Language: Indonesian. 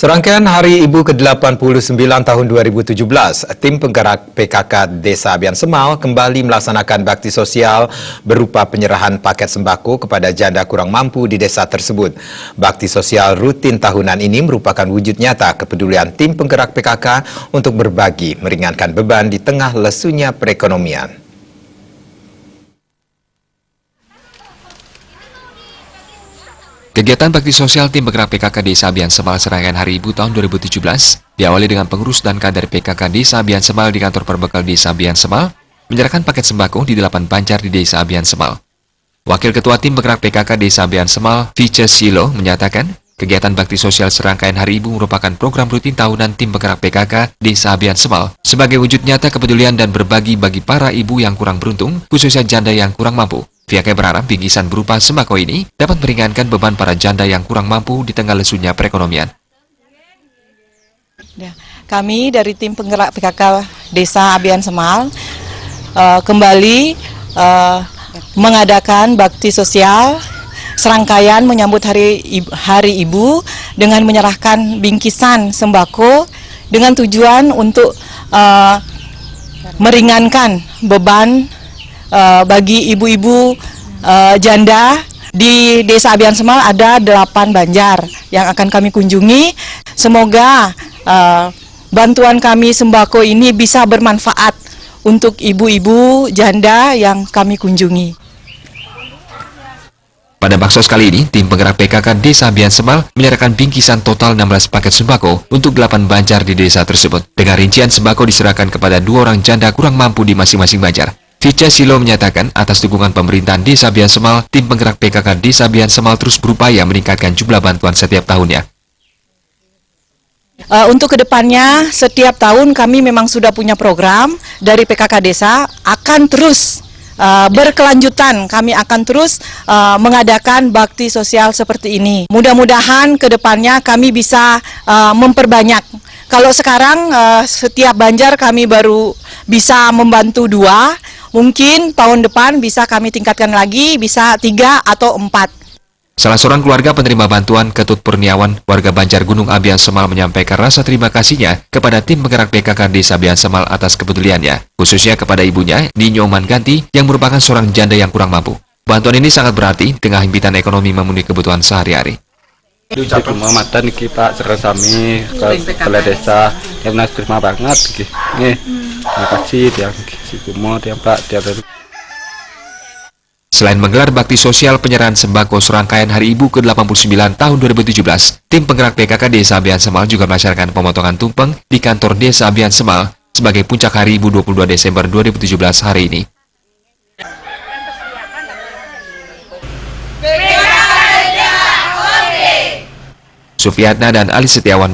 Serangkaian Hari Ibu ke-89 tahun 2017, tim penggerak PKK Desa Abian Semal kembali melaksanakan bakti sosial berupa penyerahan paket sembako kepada janda kurang mampu di desa tersebut. Bakti sosial rutin tahunan ini merupakan wujud nyata kepedulian tim penggerak PKK untuk berbagi, meringankan beban di tengah lesunya perekonomian. Kegiatan bakti sosial tim penggerak PKK Desa Abian Semal serangkaian Hari Ibu tahun 2017 diawali dengan pengurus dan kader PKK Desa Abian Semal di kantor perbekal Desa Abian Semal menyerahkan paket sembako di 8 banjar di Desa Abian Semal. Wakil Ketua Tim Penggerak PKK Desa Abian Semal, Vice Silo, menyatakan kegiatan bakti sosial serangkaian Hari Ibu merupakan program rutin tahunan Tim Penggerak PKK Desa Abian Semal sebagai wujud nyata kepedulian dan berbagi bagi para ibu yang kurang beruntung, khususnya janda yang kurang mampu. Pihaknya berharap bingkisan berupa sembako ini dapat meringankan beban para janda yang kurang mampu di tengah lesunya perekonomian. Kami dari tim penggerak PKK Desa Abian Semal kembali mengadakan bakti sosial serangkaian menyambut Hari Ibu dengan menyerahkan bingkisan sembako dengan tujuan untuk meringankan beban bagi ibu-ibu janda. Di Desa Abian Semal ada 8 banjar yang akan kami kunjungi. Semoga bantuan kami sembako ini bisa bermanfaat untuk ibu-ibu janda yang kami kunjungi. Pada baksos kali ini, tim penggerak PKK Desa Abian Semal menyerahkan bingkisan total 16 paket sembako untuk 8 banjar di desa tersebut. Dengan rincian sembako diserahkan kepada 2 orang janda kurang mampu di masing-masing banjar. Vice Silo menyatakan atas dukungan pemerintahan Desa Abian Semal, tim penggerak PKK Desa Abian Semal terus berupaya meningkatkan jumlah bantuan setiap tahunnya. Untuk kedepannya, setiap tahun kami memang sudah punya program dari PKK Desa, akan terus berkelanjutan. Kami akan terus mengadakan bakti sosial seperti ini. Mudah-mudahan kedepannya kami bisa memperbanyak. Kalau sekarang setiap banjar kami baru bisa membantu 2. Mungkin tahun depan bisa kami tingkatkan lagi, bisa 3 atau 4. Salah seorang keluarga penerima bantuan, Ketut Purniawan, warga Banjar Gunung Abian Semal menyampaikan rasa terima kasihnya kepada tim penggerak PKK Desa Abian Semal atas kepeduliannya, khususnya kepada ibunya, Ninyo Manganti, yang merupakan seorang janda yang kurang mampu. Bantuan ini sangat berarti tengah himpitan ekonomi memenuhi kebutuhan sehari-hari. Di rumah matan kita serasami ke desa yang terima banget nih. Terima kasih tiang si Kumo tiang Pak tiang. Selain menggelar bakti sosial penyerahan sembako serangkaian Hari Ibu ke-89 tahun 2017, tim penggerak PKK Desa Abian Semal juga melaksanakan pemotongan tumpeng di kantor Desa Abian Semal sebagai puncak Hari Ibu 22 Desember 2017 hari ini. Sufiatna dan Ali Setiawan